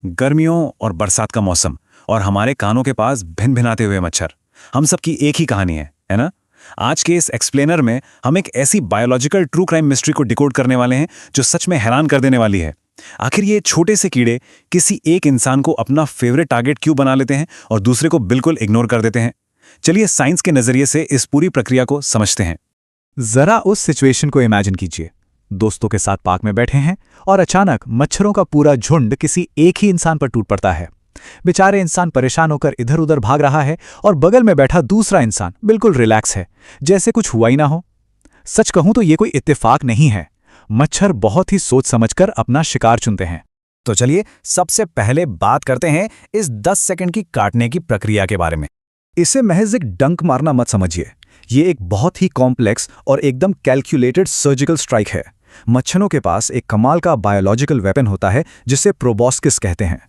गर्मियों और बरसात का मौसम और हमारे कानों के पास भिन भिनाते हुए मच्छर। हम सबकी एक ही कहानी है ना? आज के इस एक्सप्लेनर में हम एक ऐसी बायोलॉजिकल ट्रू क्राइम मिस्ट्री को डिकोड करने वाले हैं जो सच में हैरान कर देने वाली है। आखिर ये छोटे से कीड़े किसी एक इंसान को अपना फेवरेट टारगेट क्यों बना लेते हैं और दूसरे को बिल्कुल इग्नोर कर देते हैं? चलिए साइंस के नजरिए से इस पूरी प्रक्रिया को समझते हैं। जरा उस सिचुएशन को इमेजिन कीजिए। दोस्तों के साथ पार्क में बैठे हैं और अचानक मच्छरों का पूरा झुंड किसी एक ही इंसान पर टूट पड़ता है। बेचारे इंसान परेशान होकर इधर उधर भाग रहा है और बगल में बैठा दूसरा इंसान बिल्कुल रिलैक्स है, जैसे कुछ हुआ ही ना हो। सच कहूं तो ये कोई इत्तेफाक नहीं है। मच्छर बहुत ही सोच समझकर अपना शिकार चुनते हैं। तो चलिए सबसे पहले बात करते हैं इस 10 सेकंड की काटने की प्रक्रिया के बारे में। इसे महज एक डंक मारना मत समझिए। ये एक बहुत ही कॉम्प्लेक्स और एकदम कैलकुलेटेड सर्जिकल स्ट्राइक है। मच्छरों के पास एक कमाल का बायोलॉजिकल वेपन होता है जिसे प्रोबॉस्किस कहते हैं।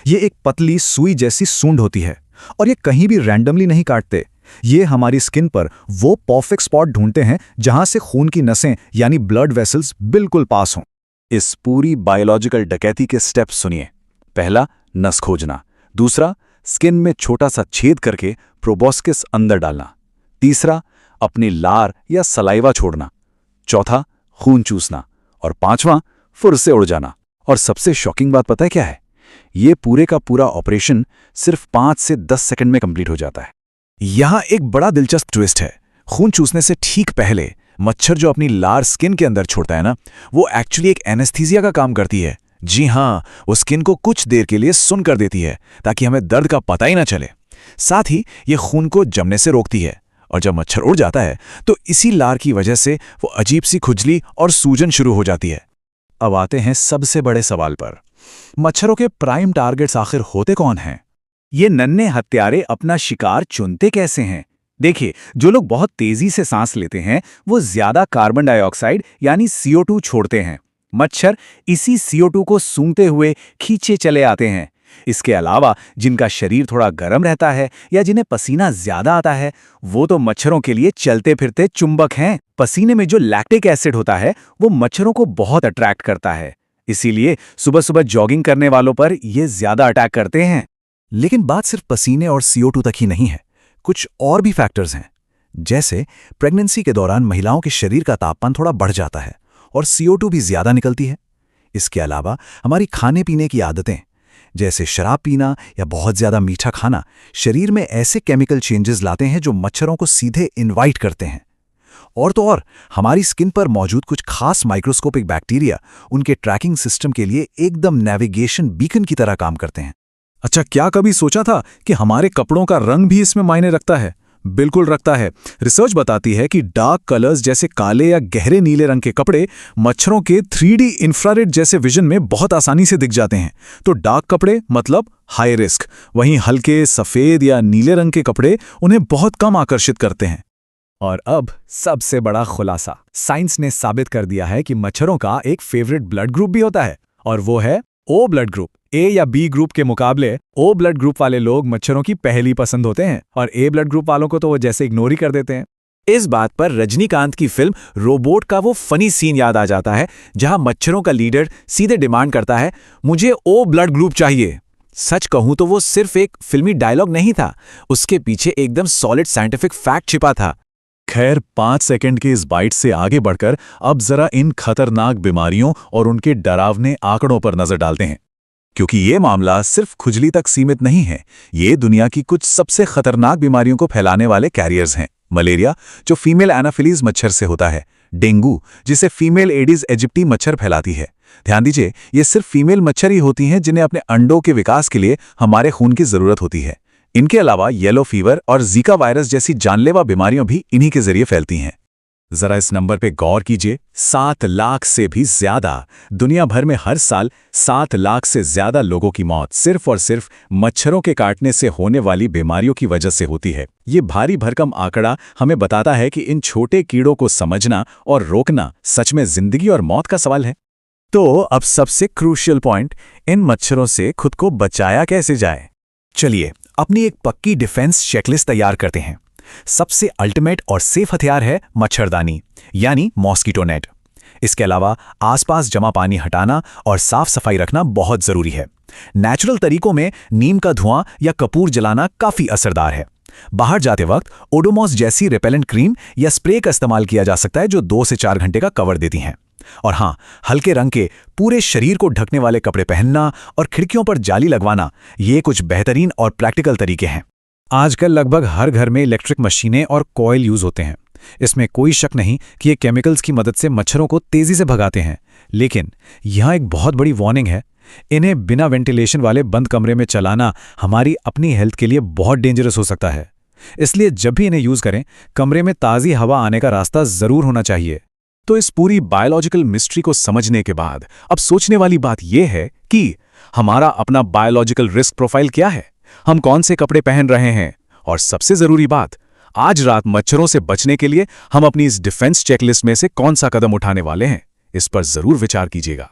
ये एक पतली सुई जैसी सूंड होती है और ये कहीं भी रैंडमली नहीं काटते। ये हमारी स्किन पर वो परफेक्ट स्पॉट ढूंढते हैं जहां से खून की नसें यानी ब्लड वेसल्स बिल्कुल पास हों। इस पूरी बायोलॉजिकल डकैती के स्टेप्स सुनिए। पहला, नस खोजना। दूसरा, स्किन में छोटा सा छेद करके प्रोबॉस्किस अंदर डालना। तीसरा, अपनी लार या सलाइवा छोड़ना। चौथा, खून चूसना। और पांचवां, फुर से उड़ जाना। और सबसे शॉकिंग बात पता है क्या है? ये पूरे का पूरा ऑपरेशन सिर्फ 5 से 10 सेकंड में कंप्लीट हो जाता है। यहां एक बड़ा दिलचस्प ट्विस्ट है। खून चूसने से ठीक पहले मच्छर जो अपनी लार स्किन के अंदर छोड़ता है ना, वो एक्चुअली एक एनेस्थीसिया का काम करती है। जी हां, वो स्किन को कुछ देर के लिए सुन्न कर देती है ताकि हमें दर्द का पता ही ना चले। साथ ही ये खून को जमने से रोकती है। और जब मच्छर उड़ जाता है तो इसी लार की वजह से वो अजीब सी खुजली और सूजन शुरू हो जाती है। अब आते हैं सबसे बड़े सवाल पर। मच्छरों के प्राइम टारगेट्स आखिर होते कौन हैं? ये नन्हे हत्यारे अपना शिकार चुनते कैसे हैं? देखिए, जो लोग बहुत तेजी से सांस लेते हैं वो ज्यादा कार्बन डाइऑक्साइड यानी CO2 छोड़ते हैं। मच्छर इसी CO2 को सूंघते हुए खींचे चले आते हैं। इसके अलावा जिनका शरीर थोड़ा गर्म रहता है या जिन्हें पसीना ज्यादा आता है, वो तो मच्छरों के लिए चलते फिरते चुंबक हैं। पसीने में जो लैक्टिक एसिड होता है वो मच्छरों को बहुत अट्रैक्ट करता है। इसीलिए सुबह सुबह जॉगिंग करने वालों पर ये ज्यादा अटैक करते हैं। लेकिन बात सिर्फ पसीने और CO2 तक ही नहीं है। कुछ और भी फैक्टर्स हैं। जैसे प्रेगनेंसी के दौरान महिलाओं के शरीर का तापमान थोड़ा बढ़ जाता है और CO2 भी ज्यादा निकलती है। इसके अलावा हमारी खाने पीने की आदतें, जैसे शराब पीना या बहुत ज्यादा मीठा खाना, शरीर में ऐसे केमिकल चेंजेस लाते हैं जो मच्छरों को सीधे इनवाइट करते हैं। और तो और हमारी स्किन पर मौजूद कुछ खास माइक्रोस्कोपिक बैक्टीरिया उनके ट्रैकिंग सिस्टम के लिए एकदम नेविगेशन बीकन की तरह काम करते हैं। अच्छा, क्या कभी सोचा था कि हमारे कपड़ों का रंग भी इसमें मायने रखता है? बिल्कुल रखता है। रिसर्च बताती है कि डार्क कलर्स जैसे काले या गहरे नीले रंग के कपड़े मच्छरों के 3D इंफ्रारेड जैसे विजन में बहुत आसानी से दिख जाते हैं। तो डार्क कपड़े मतलब हाई रिस्क, वहीं हल्के सफेद या नीले रंग के कपड़े उन्हें बहुत कम आकर्षित करते हैं। और अब सबसे बड़ा खुलासा। साइंस ने साबित कर दिया है कि मच्छरों का एक फेवरेट ब्लड ग्रुप भी होता है और वो है O ब्लड ग्रुप। A या B ग्रुप के मुकाबले O ब्लड ग्रुप वाले लोग मच्छरों की पहली पसंद होते हैं और A ब्लड ग्रुप वालों को तो वो जैसे इग्नोर ही कर देते हैं। इस बात पर रजनीकांत की फिल्म रोबोट का वो फनी सीन याद आ जाता है जहां मच्छरों का लीडर सीधे डिमांड करता है, मुझे O ब्लड ग्रुप चाहिए। सच कहूं तो वो सिर्फ एक फिल्मी डायलॉग नहीं था, उसके पीछे एकदम सॉलिड साइंटिफिक फैक्ट छिपा था। खैर, 5 सेकंड के इस बाइट से आगे बढ़कर अब जरा इन खतरनाक बीमारियों और उनके डरावने आंकड़ों पर नजर डालते हैं, क्योंकि ये मामला सिर्फ खुजली तक सीमित नहीं है। ये दुनिया की कुछ सबसे खतरनाक बीमारियों को फैलाने वाले कैरियर्स हैं। मलेरिया, जो फीमेल एनाफिलीज मच्छर से होता है। डेंगू, जिसे फीमेल एडिस एजिप्टी मच्छर फैलाती है। ध्यान दीजिए, ये सिर्फ फीमेल मच्छर ही होती हैं जिन्हें अपने अंडों के विकास के लिए हमारे खून की जरूरत होती है। इनके अलावा येलो फीवर और जीका वायरस जैसी जानलेवा बीमारियां भी इन्हीं के जरिए फैलती हैं। जरा इस नंबर पे गौर कीजिए, 7 लाख से भी ज्यादा। दुनिया भर में हर साल 7 लाख से ज्यादा लोगों की मौत सिर्फ और सिर्फ मच्छरों के काटने से होने वाली बीमारियों की वजह से होती है। ये भारी भरकम आंकड़ा हमें बताता है कि इन छोटे कीड़ों को समझना और रोकना सच में जिंदगी और मौत का सवाल है। तो अब सबसे क्रूशियल पॉइंट, इन मच्छरों से खुद को बचाया कैसे जाए? चलिए अपनी एक पक्की डिफेंस चेकलिस्ट तैयार करते हैं। सबसे अल्टीमेट और सेफ हथियार है मच्छरदानी यानी मॉस्किटो नेट। इसके अलावा आसपास जमा पानी हटाना और साफ सफाई रखना बहुत जरूरी है। नेचुरल तरीकों में नीम का धुआं या कपूर जलाना काफी असरदार है। बाहर जाते वक्त ओडोमॉस जैसी रिपेलेंट क्रीम या स्प्रे का इस्तेमाल किया जा सकता है जो 2 से 4 घंटे का कवर देती हैं। और हाँ, हल्के रंग के पूरे शरीर को ढकने वाले कपड़े पहनना और खिड़कियों पर जाली लगवाना, ये कुछ बेहतरीन और प्रैक्टिकल तरीके हैं। आजकल लगभग हर घर में इलेक्ट्रिक मशीनें और कॉइल यूज होते हैं। इसमें कोई शक नहीं कि ये केमिकल्स की मदद से मच्छरों को तेजी से भगाते हैं, लेकिन यहाँ एक बहुत बड़ी वार्निंग है। इन्हें बिना वेंटिलेशन वाले बंद कमरे में चलाना हमारी अपनी हेल्थ के लिए बहुत डेंजरस हो सकता है। इसलिए जब भी इन्हें यूज करें, कमरे में ताज़ी हवा आने का रास्ता जरूर होना चाहिए। तो इस पूरी बायोलॉजिकल मिस्ट्री को समझने के बाद अब सोचने वाली बात यह है कि हमारा अपना बायोलॉजिकल रिस्क प्रोफाइल क्या है, हम कौन से कपड़े पहन रहे हैं, और सबसे जरूरी बात, आज रात मच्छरों से बचने के लिए हम अपनी इस डिफेंस चेकलिस्ट में से कौन सा कदम उठाने वाले हैं, इस पर जरूर विचार कीजिएगा।